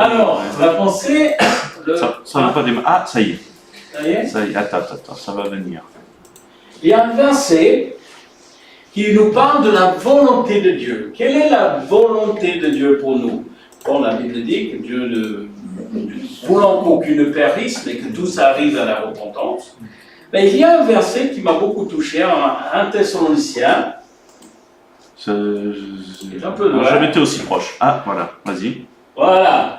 Alors, la pensée... Ça va pas démarrer. Ah, ça y est. Ça y est. Ça y est. Attends, ça va venir. Il y a un verset qui nous parle de la volonté de Dieu. Quelle est la volonté de Dieu pour nous? Bon, la Bible dit que Dieu ne voulant qu'aucune périsse, mais que tous arrivent à la repentance. Mais il y a un verset qui m'a beaucoup touché, un Thessaloniciens. C'est un peu loin. J'avais été aussi proche. Ah, voilà, vas-y. Voilà.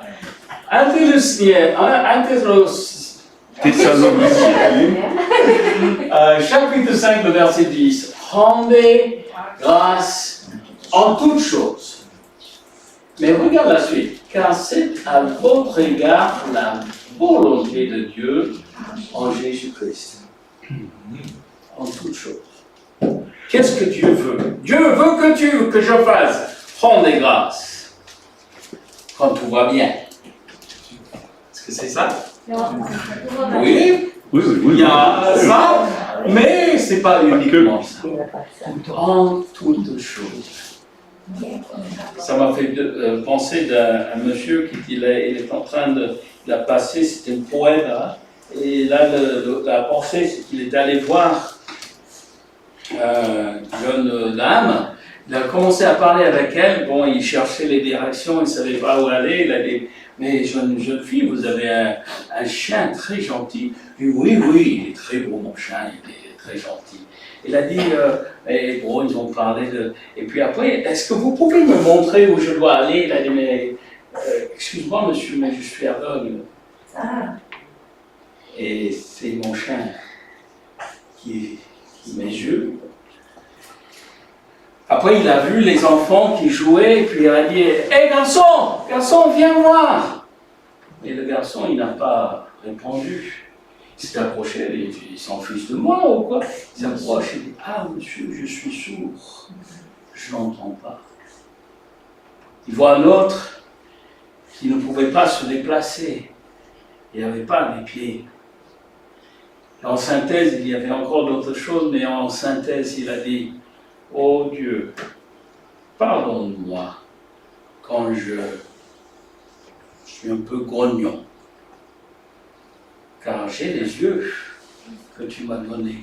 Un Thessaloniciens, chapitre 5, le verset 10. Rendez grâce en toutes choses. Mais regarde la suite. Car c'est à votre égard la volonté de Dieu en Jésus-Christ. En toutes choses. Qu'est-ce que Dieu veut? Dieu veut que je fasse rendre grâce quand tout va bien. Est-ce que c'est ça? Oui. Oui. Il y a ça, mais ce n'est pas uniquement ça. En toutes choses. Ça m'a fait penser d'un monsieur qui il est en train de la passer, c'était une poète, hein, et là la pensée c'est qu'il est allé voir une jeune dame, il a commencé à parler avec elle, bon il cherchait les directions, il ne savait pas où aller, il a dit mais jeune fille, vous avez un chien très gentil. Oui, il est très beau mon chien, il est très gentil. Il a dit, et bon, ils ont parlé de... Et puis après, est-ce que vous pouvez me montrer où je dois aller? Il a dit, mais excuse-moi monsieur, mais je suis aveugle. Ah. Et c'est mon chien qui mes yeux. Après, il a vu les enfants qui jouaient, et puis il a dit, hé garçon, viens voir. Et le garçon, il n'a pas répondu. Il s'est approché, il s'en fiche de moi ou quoi? Il s'approche et dit, ah monsieur, je suis sourd, je n'entends pas. Il voit un autre qui ne pouvait pas se déplacer, il n'avait pas les pieds. En synthèse, il y avait encore d'autres choses, mais en synthèse, il a dit, oh Dieu, pardonne-moi quand je suis un peu grognon, car j'ai les yeux que tu m'as donnés.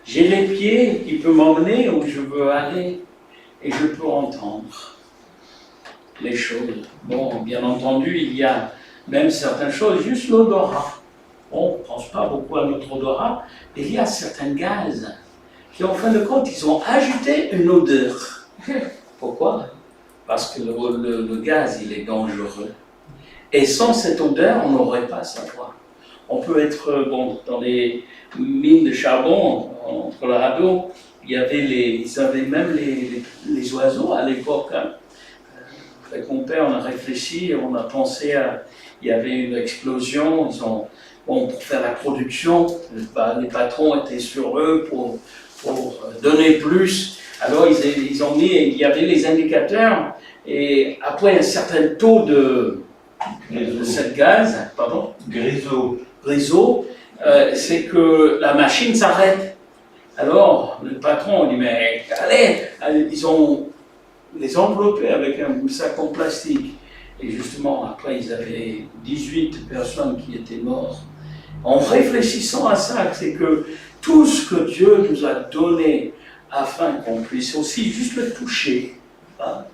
J'ai les pieds qui peuvent m'emmener où je veux aller et je peux entendre les choses. Bon, bien entendu, il y a même certaines choses, juste l'odorat. On ne pense pas beaucoup à notre odorat, mais il y a certains gaz qui, en fin de compte, ils ont ajouté une odeur. Pourquoi? Parce que le gaz, il est dangereux. Et sans cette odeur, on n'aurait pas sa voix. On peut être, bon, dans les mines de charbon, en Colorado, ils avaient même les oiseaux à l'époque. Hein. Avec mon père, on a réfléchi, on a pensé à... Il y avait une explosion, pour faire la production, les patrons étaient sur eux pour donner plus. Alors ils ont mis, il y avait les indicateurs, et après un certain taux de cette gaz, pardon, grisot, c'est que la machine s'arrête. Alors le patron dit, mais allez, ils ont les enveloppés avec un sac en plastique. Et justement, après, ils avaient 18 personnes qui étaient mortes. En réfléchissant à ça, c'est que tout ce que Dieu nous a donné afin qu'on puisse aussi juste le toucher, hein,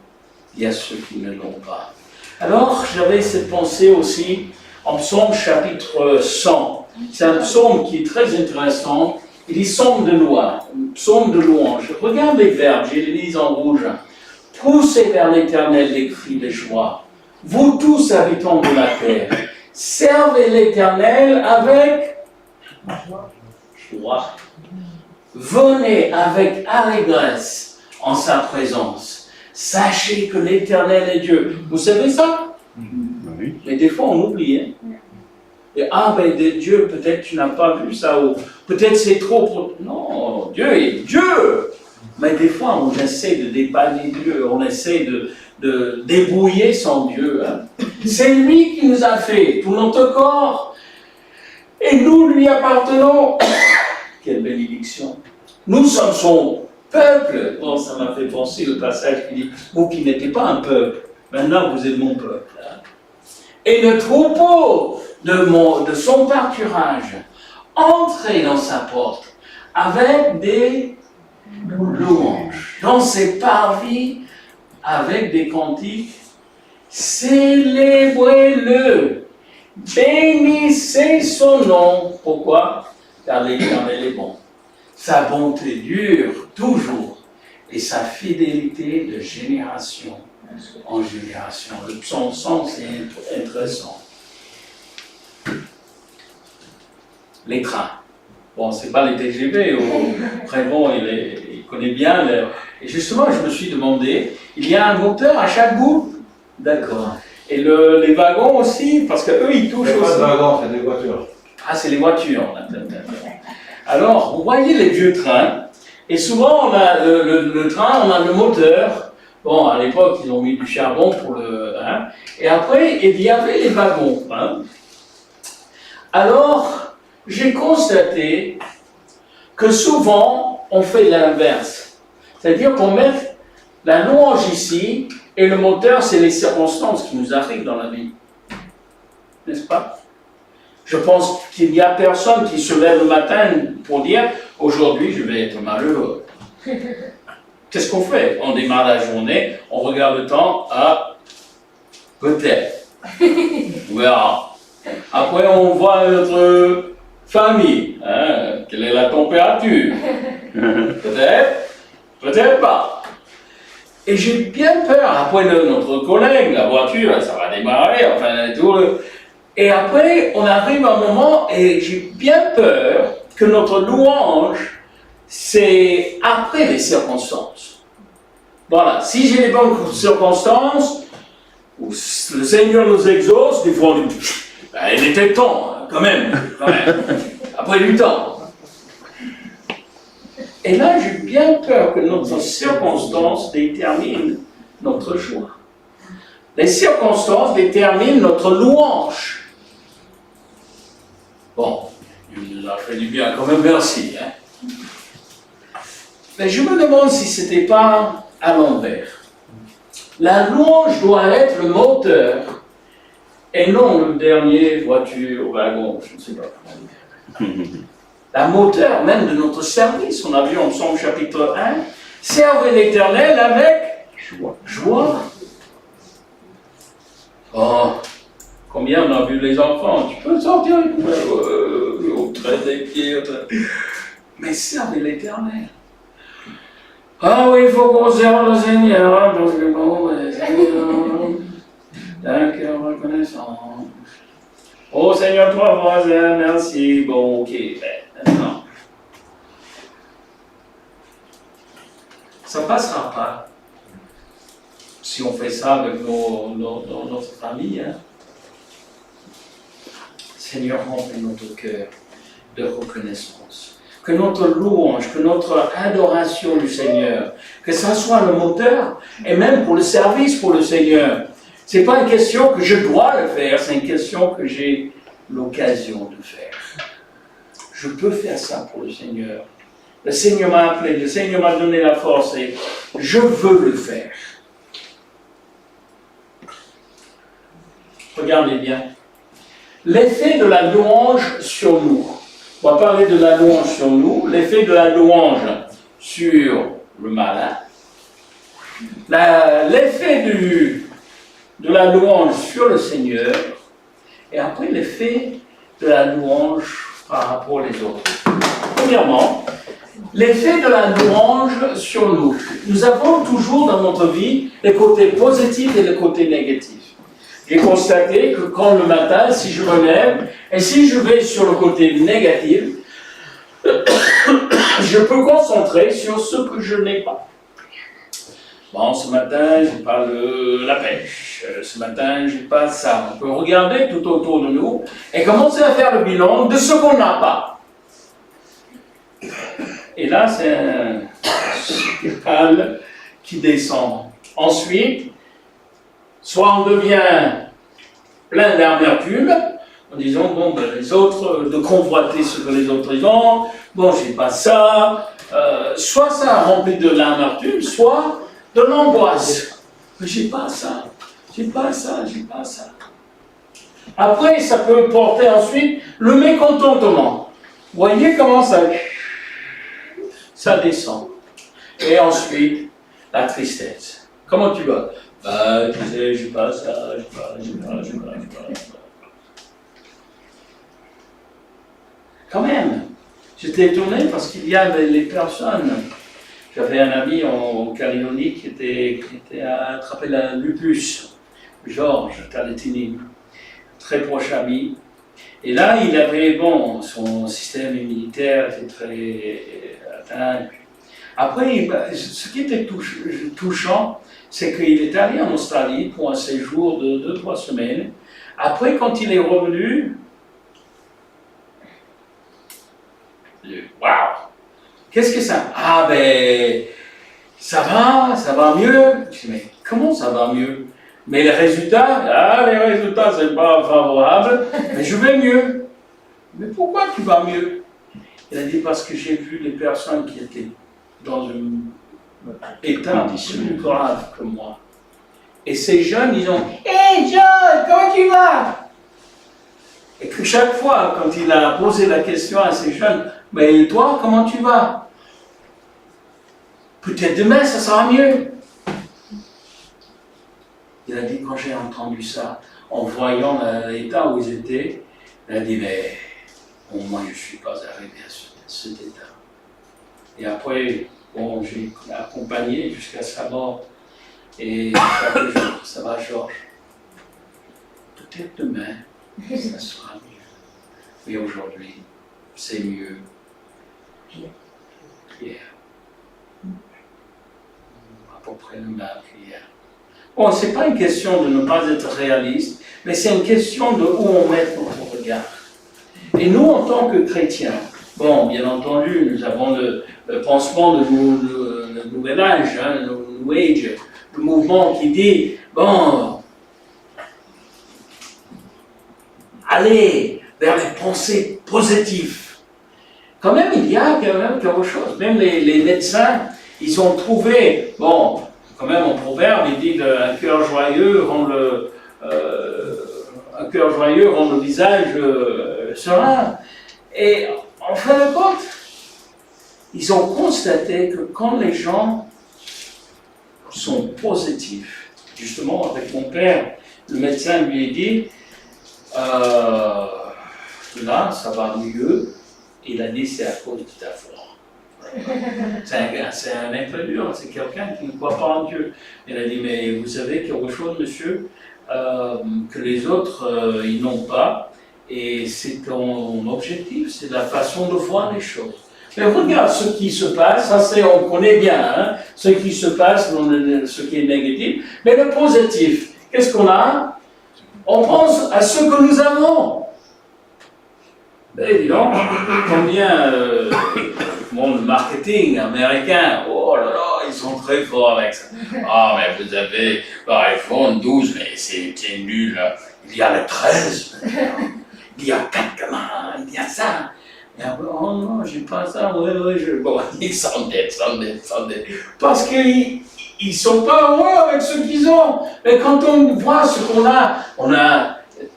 il y a ceux qui ne l'ont pas. Alors, j'avais cette pensée aussi en psaume chapitre 100. C'est un psaume qui est très intéressant. Il dit psaume de louange. Regarde les verbes, j'ai les mis en rouge. Poussez vers l'Éternel les cris de joie. Vous tous habitants de la terre, servez l'Éternel avec joie. Venez avec allégresse en sa présence. Sachez que l'Éternel est Dieu. Vous savez ça? Oui. Mais des fois on oublie. Hein? Et, ben Dieu, peut-être tu n'as pas vu ça, ou peut-être c'est trop pour... Non, Dieu est Dieu. Mais des fois on essaie de dépanner Dieu, on essaie de débrouiller son Dieu. Hein. C'est lui qui nous a fait tout notre corps et nous lui appartenons. Quelle bénédiction! Nous sommes son peuple. Bon, ça m'a fait penser le passage qui dit, vous qui n'étiez pas un peuple, maintenant vous êtes mon peuple. Hein. Et le troupeau de son pâturage entrait dans sa porte avec des louanges, dans ses parvis avec des cantiques. Célébrez-le, bénissez son nom. Pourquoi? Car l'Éternel est bon. Sa bonté dure toujours et sa fidélité de génération en génération. Le psaume 100, c'est intéressant. Les trains. Bon, c'est pas les TGV, Prévon, il connaît bien. Et justement, je me suis demandé, il y a un moteur à chaque bout? D'accord. Et les wagons aussi, parce qu'eux, ils touchent aussi. C'est pas de wagons, c'est des voitures. Ah, c'est les voitures. Alors, vous voyez les vieux trains, et souvent, on a le train, on a le moteur. Bon, à l'époque, ils ont mis du charbon pour le... Hein, et après, il y avait les wagons. Hein. Alors, j'ai constaté que souvent, on fait l'inverse. C'est-à-dire qu'on met la louange ici, et le moteur, c'est les circonstances qui nous arrivent dans la vie. N'est-ce pas? Je pense qu'il n'y a personne qui se lève le matin pour dire « Aujourd'hui, je vais être malheureux ». Qu'est-ce qu'on fait? On démarre la journée, on regarde le temps, ah, peut-être. On verra. Après, on voit notre famille. Hein, quelle est la température? Peut-être, peut-être pas. Et j'ai bien peur, après notre collègue, la voiture, ça va démarrer, enfin, tout le... Et après, on arrive à un moment, et j'ai bien peur que notre louange, c'est après les circonstances. Voilà, si j'ai les bonnes circonstances, où le Seigneur nous exauce, des fois on dit, ben, il était temps, hein, quand même, après du temps. Et là, j'ai bien peur que notre circonstance détermine notre joie. Les circonstances déterminent notre louange. Bon, il nous a fait du bien quand même, merci. Hein. Mais je me demande si ce n'était pas à l'envers. La louange doit être le moteur et non le dernier voiture, wagon, je ne sais pas comment dire. La moteur même de notre service. On a vu en Psaume chapitre 1, servez l'Éternel avec joie. Oh, combien on a vu les enfants? Tu peux sortir, au trait des pieds, mais servez l'Éternel. Ah oui, il faut qu'on serve le Seigneur, parce que bon, le Seigneur, d'un cœur reconnaissant. Oh Seigneur, toi voisin, merci. Bon, ok, maintenant. Ça ne passera pas si on fait ça avec notre famille. Hein. Seigneur, remplis notre cœur de reconnaissance. Que notre louange, que notre adoration du Seigneur, que ça soit le moteur, et même pour le service pour le Seigneur. Ce n'est pas une question que je dois le faire, c'est une question que j'ai l'occasion de faire. Je peux faire ça pour le Seigneur. Le Seigneur m'a appelé, le Seigneur m'a donné la force et je veux le faire. Regardez bien. L'effet de la louange sur nous. On va parler de la louange sur nous, l'effet de la louange sur le malin, l'effet de la louange sur le Seigneur, et après l'effet de la louange par rapport aux autres. Premièrement, l'effet de la louange sur nous. Nous avons toujours dans notre vie les côtés positifs et les côtés négatifs. J'ai constaté que quand le matin, si je me lève, et si je vais sur le côté négatif, je peux concentrer sur ce que je n'ai pas. Bon, ce matin, j'ai pas la pêche. Ce matin, j'ai pas ça. On peut regarder tout autour de nous et commencer à faire le bilan de ce qu'on n'a pas. Et là, c'est un spirale qui descend. Ensuite, soit on devient plein d'amertume, en disant, bon, ben, les autres, de convoiter ce que les autres ont, bon, j'ai pas ça, soit ça remplit de l'amertume, soit de l'angoisse. Mais j'ai pas ça, j'ai pas ça, j'ai pas ça. Après, ça peut porter ensuite le mécontentement. Voyez comment ça descend. Et ensuite, la tristesse. Comment tu vas? Bah, tu sais, je pas ça, je pas. Quand même, j'étais étonné parce qu'il y a les personnes. J'avais un ami en Calédonie qui était attrapé la lupus, Georges Taletini, très proche ami. Et là, il avait, bon, son système immunitaire était très atteint. Après, ce qui était touchant, c'est qu'il est allé en Australie pour un séjour de 2-3 semaines. Après, quand il est revenu, waouh! Qu'est-ce que ça? Ah ben, ça va mieux. Je dis, mais comment ça va mieux? Mais les résultats, c'est pas favorable, mais je vais mieux. Mais pourquoi tu vas mieux? Il a dit, parce que j'ai vu les personnes qui étaient dans un état plus grave que moi. Et ces jeunes, ils ont, Hey John, comment tu vas? Et que chaque fois, quand il a posé la question à ces jeunes, mais toi, comment tu vas? Peut-être demain, ça sera mieux. Il a dit, quand j'ai entendu ça, en voyant l'état où ils étaient, il a dit, mais bon, moi, je ne suis pas arrivé à cet état. Et après, bon, j'ai accompagné jusqu'à sa mort. Et chaque jour, ça va, Georges. Peut-être demain, ça sera mieux. Mais aujourd'hui, c'est mieux. Prière. À peu près le même prière. Bon, ce n'est pas une question de ne pas être réaliste, mais c'est une question de où on met notre regard. Et nous, en tant que chrétiens, bon, bien entendu, nous avons le pansement de Nouvel Âge, le New Age, le mouvement qui dit, bon, allez vers les pensées positives. Quand même, il y a quand même quelque chose. Même les médecins, ils ont trouvé, bon, quand même en proverbe, il dit qu'un cœur joyeux rend le visage serein. Et en fin de compte, ils ont constaté que quand les gens sont positifs, justement avec mon père, le médecin lui a dit, là, ça va mieux. Il a dit, c'est à cause de ta foi. C'est un incrédule, c'est quelqu'un qui ne croit pas en Dieu. Il a dit, mais vous savez quelque chose, monsieur, que les autres, ils n'ont pas, et c'est ton objectif, c'est la façon de voir les choses. Mais regarde ce qui se passe, ça c'est, on connaît bien, hein, ce qui se passe, ce qui est négatif, mais le positif, qu'est-ce qu'on a? On pense à ce que nous avons. Évidemment, combien le marketing américain, oh là là, ils sont très forts avec ça. Ah, mais vous avez l'iPhone 12, mais c'est nul. Il y a le 13, il y a 4 gamins, il y a ça. Et après, oh non, j'ai pas ça, bon, ils s'en dettent. Parce qu'ils ne sont pas heureux avec ce qu'ils ont. Mais quand on voit ce qu'on a,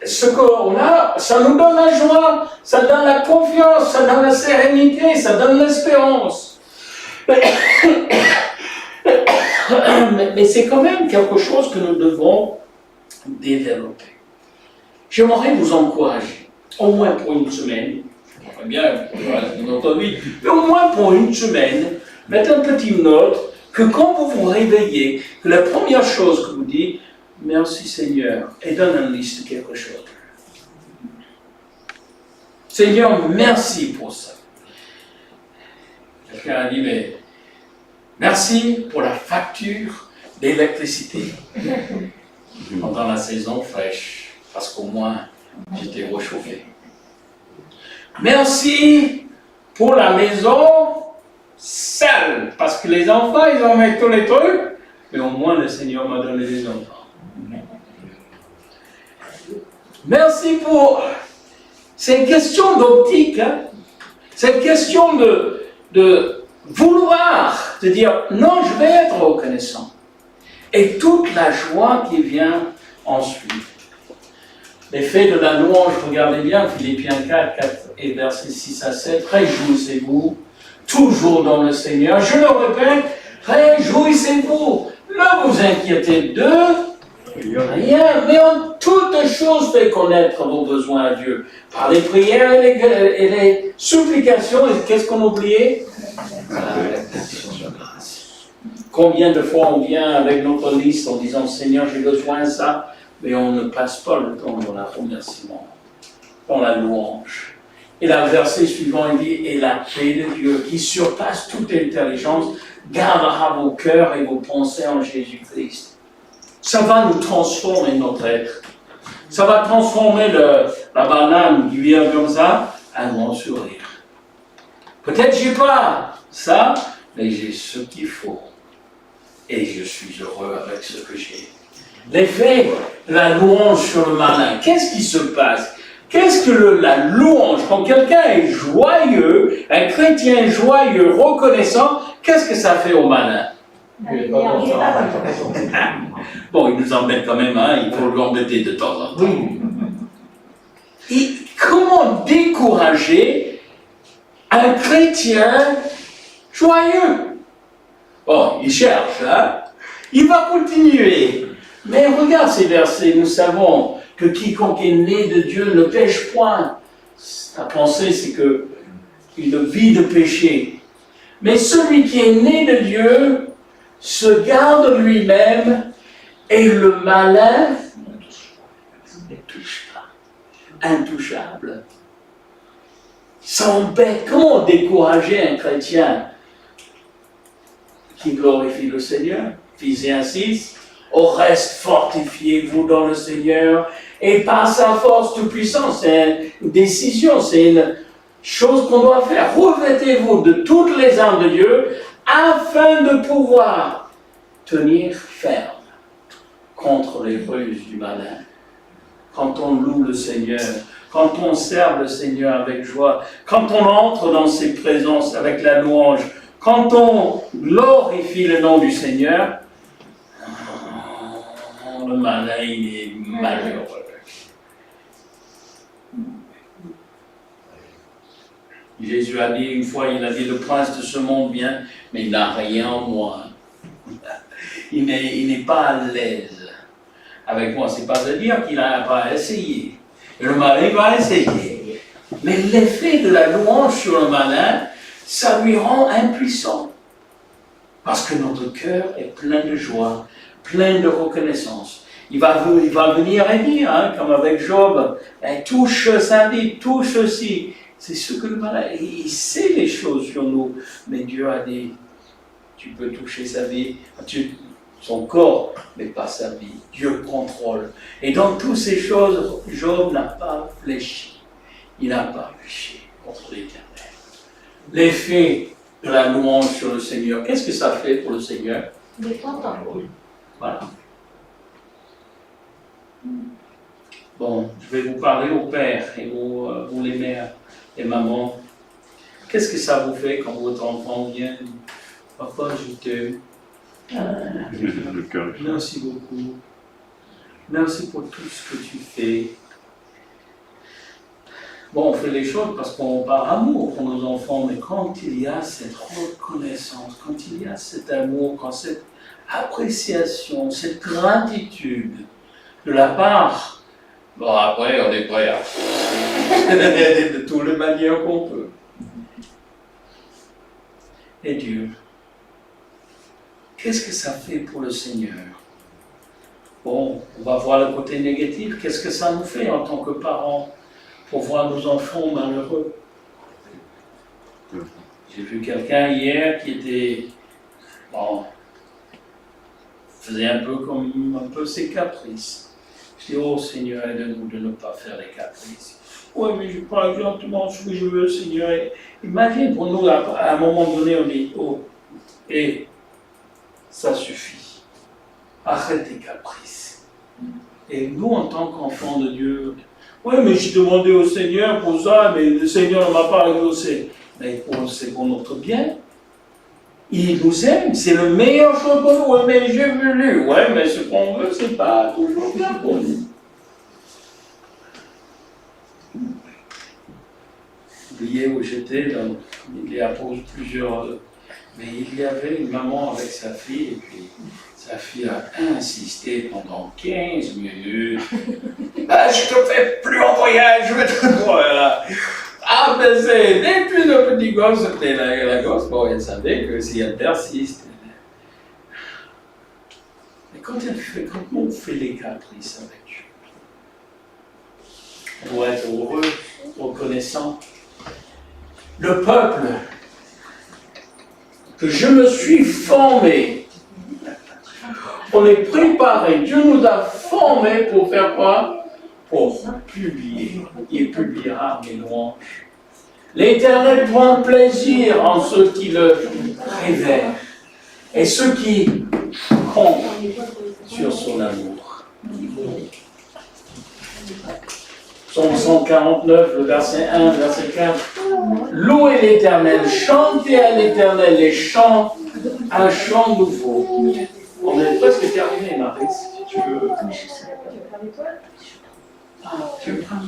ce qu'on a, ça nous donne la joie, ça donne la confiance, ça donne la sérénité, ça donne l'espérance. Mais c'est quand même quelque chose que nous devons développer. J'aimerais vous encourager, au moins pour une semaine, j'aimerais bien pour notre vie, mais au moins pour une semaine, mettre une petite note que quand vous vous réveillez, que la première chose que vous dites, merci Seigneur, et donne une liste de quelque chose. Seigneur, merci pour ça. Quelqu'un a dit, mais merci pour la facture d'électricité pendant la saison fraîche, parce qu'au moins j'étais réchauffé. Merci pour la maison sale, parce que les enfants, ils en mettent tous les trucs, mais au moins le Seigneur m'a donné des enfants. Merci pour... C'est une question d'optique, hein? C'est une question de vouloir, de dire non, je vais être reconnaissant. Et toute la joie qui vient ensuite. L'effet de la louange, regardez bien, Philippiens 4, 4 et versets 6 à 7, réjouissez-vous toujours dans le Seigneur. Je le répète, réjouissez-vous. Ne vous inquiétez de rien, mais en toutes choses faites connaître vos besoins à Dieu. Par les prières et les supplications, et qu'est-ce qu'on oubliait? L'action de grâce. Combien de fois on vient avec notre liste en disant Seigneur, j'ai besoin de ça, mais on ne passe pas le temps dans la remerciement, dans la louange. Et le verset suivant, il dit, et la paix de Dieu, qui surpasse toute intelligence, gardera vos cœurs et vos pensées en Jésus-Christ. Ça va nous transformer notre être. Ça va transformer la banane qui vient comme ça en un grand sourire. Peut-être j'ai pas ça, mais j'ai ce qu'il faut. Et je suis heureux avec ce que j'ai. L'effet de la louange sur le malin, qu'est-ce qui se passe? Qu'est-ce que la louange, quand quelqu'un est joyeux, un chrétien joyeux, reconnaissant, qu'est-ce que ça fait au malin? Bon, il nous embête quand même, hein, il faut l'embêter de temps en temps. Et comment décourager un chrétien joyeux? Bon, il cherche, hein? Il va continuer. Mais regarde ces versets, nous savons que quiconque est né de Dieu ne pêche point. La pensée, c'est qu'il vit de péché. Mais celui qui est né de Dieu se garde lui-même et le malin ne touche pas. Intouchable. Ça embête. Comment décourager un chrétien qui glorifie le Seigneur? Ephésiens 6. Au reste, fortifiez-vous dans le Seigneur et par sa force toute puissance. C'est une décision, c'est une chose qu'on doit faire. Revêtez-vous de toutes les armes de Dieu afin de pouvoir tenir ferme contre les ruses du malin. Quand on loue le Seigneur, quand on sert le Seigneur avec joie, quand on entre dans ses présences avec la louange, quand on glorifie le nom du Seigneur, le malin, il est malheureux. Jésus a dit une fois, il a dit, le prince de ce monde vient, mais il n'a rien en moi. Il n'est pas à l'aise avec moi. C'est pas à dire qu'il n'a pas essayé. Et le malin va essayer. Mais l'effet de la louange sur le malin, ça lui rend impuissant. Parce que notre cœur est plein de joie, plein de reconnaissance. Il va venir et dire, hein, comme avec Job, touche sa vie, touche ceci. C'est ce que le malin, il sait les choses sur nous. Mais Dieu a dit, tu peux toucher sa vie, son corps, mais pas sa vie. Dieu contrôle. Et dans toutes ces choses, Job n'a pas fléchi. Il n'a pas péché contre l'Éternel. L'effet de la louange sur le Seigneur, qu'est-ce que ça fait pour le Seigneur? Il est content. Voilà. Bon, je vais vous parler aux pères et vous les mères et mamans. Qu'est-ce que ça vous fait quand votre enfant vient? Papa, je t'aime. Le cœur. Merci beaucoup. Merci pour tout ce que tu fais. Bon, on fait les choses parce qu'on par amour pour nos enfants, mais quand il y a cette reconnaissance, quand il y a cet amour, quand cette appréciation, cette gratitude de la part, bon après on est prêt à de toutes les manières qu'on peut. Et Dieu, qu'est-ce que ça fait pour le Seigneur? Bon, on va voir le côté négatif. Qu'est-ce que ça nous fait en tant que parents pour voir nos enfants malheureux? J'ai vu quelqu'un hier qui était, bon, faisait un peu ses caprices. Je dis, oh Seigneur, aide-nous de ne pas faire les caprices. Oui, mais je parle exactement ce que je veux, Seigneur. Imagine pour nous, à un moment donné, on dit, oh, et ça suffit. Arrête tes caprices. Et nous, en tant qu'enfants de Dieu, oui, mais j'ai demandé au Seigneur pour ça, mais le Seigneur ne m'a pas exaucé. Mais c'est pour notre bien. Il nous aime, c'est le meilleur chose pour nous. Oui, mais j'ai voulu. Oui, mais ce qu'on veut, c'est pas toujours bien pour nous. oublié où j'étais, donc il y a plusieurs. Mais il y avait une maman avec sa fille, et puis sa fille a insisté pendant 15 minutes. Ah, je te fais plus en voyage, je vais te voilà. Ah, mais c'est. Depuis le petit gosse, c'était la gosse, bon, elle savait que si elle persiste. Mais comment on fait les caprices avec Dieu? On doit être heureux, reconnaissant. Le peuple que je me suis formé, on est préparé. Dieu nous a formés pour faire quoi? Pour publier. Il publiera mes louanges. L'Éternel prend plaisir en ceux qui le révèrent et ceux qui comptent sur son amour. Psaume 149, le verset 1, verset 4. Louez l'Éternel, chantez à l'Éternel les chants, un chant nouveau. On est presque terminé, Marie, si tu veux. Ah, tu veux prendre?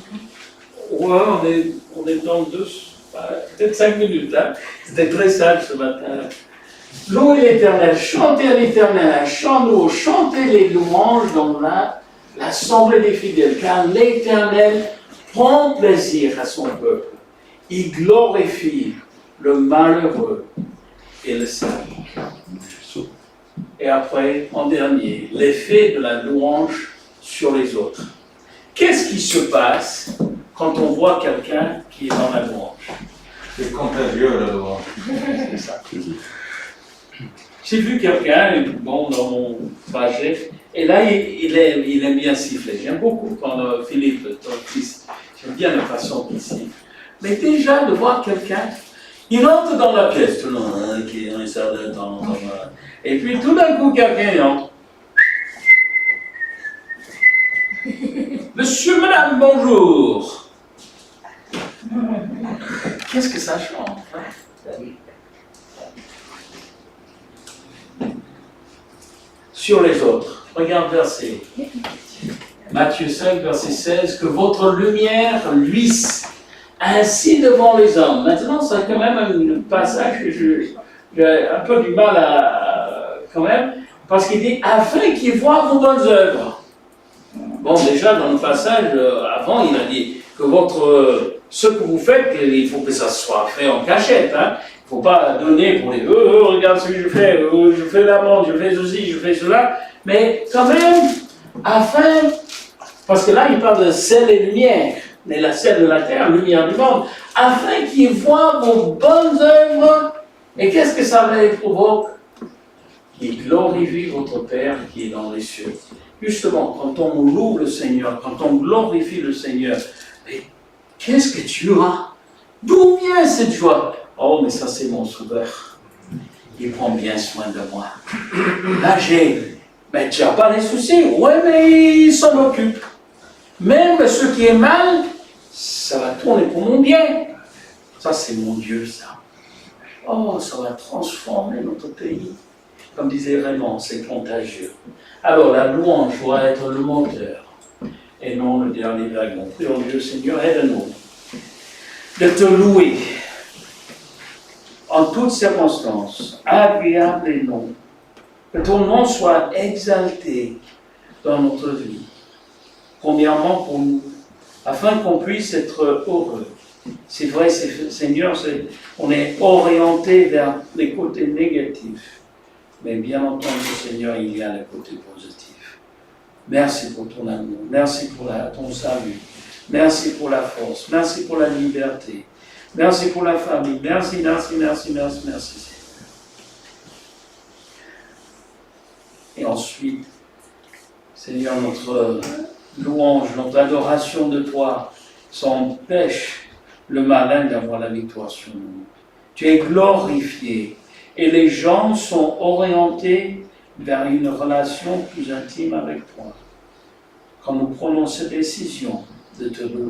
Ouais, on est dans peut-être 5 minutes. Hein. C'était très sage ce matin. Louez l'Éternel, chantez à l'Éternel un chant nouveau, chantez les louanges dans l'assemblée des fidèles, car l'Éternel prend plaisir à son peuple. Il glorifie le malheureux et le sage. Et après, en dernier, l'effet de la louange sur les autres. Qu'est-ce qui se passe quand on voit quelqu'un qui est dans la louange? C'est contagieux la louange. C'est ça. J'ai vu quelqu'un, bon, dans mon trajet, et là, il aime bien siffler. J'aime beaucoup quand Philippe, ton fils, j'aime bien la façon qu'il siffle. Mais déjà, de voir quelqu'un, il entre dans la pièce, tout le monde, qui est un certain temps, et puis tout d'un coup, quelqu'un entre. Monsieur, madame, bonjour. Qu'est-ce que ça change, hein? Sur les autres. Regarde verset. Matthieu 5, verset 16. Que votre lumière luise ainsi devant les hommes. Maintenant, c'est quand même un passage que j'ai un peu du mal à. Quand même. Parce qu'il dit afin qu'ils voient vos bonnes œuvres. Bon, déjà, dans le passage avant, il a dit que ce que vous faites, il faut que ça soit fait en cachette. Hein. Il ne faut pas donner pour les regarde ce que je fais l'amende, je fais ceci, je fais cela. Mais quand même, parce que là, il parle de sel et lumière, mais la sel de la terre, lumière du monde, afin qu'ils voient vos bonnes œuvres. Et qu'est-ce que ça les provoque? Qu'ils glorifient votre Père qui est dans les cieux. Justement, quand on loue le Seigneur, quand on glorifie le Seigneur, mais qu'est-ce que tu as? D'où vient cette joie? Oh, mais ça, c'est mon sauveur. Il prend bien soin de moi. Là, mais tu n'as pas les soucis. Oui, mais il s'en occupe. Même ce qui est mal, ça va tourner pour mon bien. Ça, c'est mon Dieu, ça. Oh, ça va transformer notre pays. Comme disait Raymond, c'est contagieux. Alors, la louange doit être le moteur et non le dernier wagon. Prions Dieu, Seigneur, aide-nous de te louer en toutes circonstances, agréable et non. Que ton nom soit exalté dans notre vie. Premièrement pour nous, afin qu'on puisse être heureux. C'est vrai, Seigneur, on est orienté vers les côtés négatifs. Mais bien entendu, Seigneur, il y a le côté positif. Merci pour ton amour. Merci pour ton salut. Merci pour la force. Merci pour la liberté. Merci pour la famille. Merci, Seigneur. Et ensuite, Seigneur, notre louange, notre adoration de toi, ça empêche le malin d'avoir la victoire sur nous. Tu es glorifié. Et les gens sont orientés vers une relation plus intime avec toi. Quand nous prenons cette décision de te louer,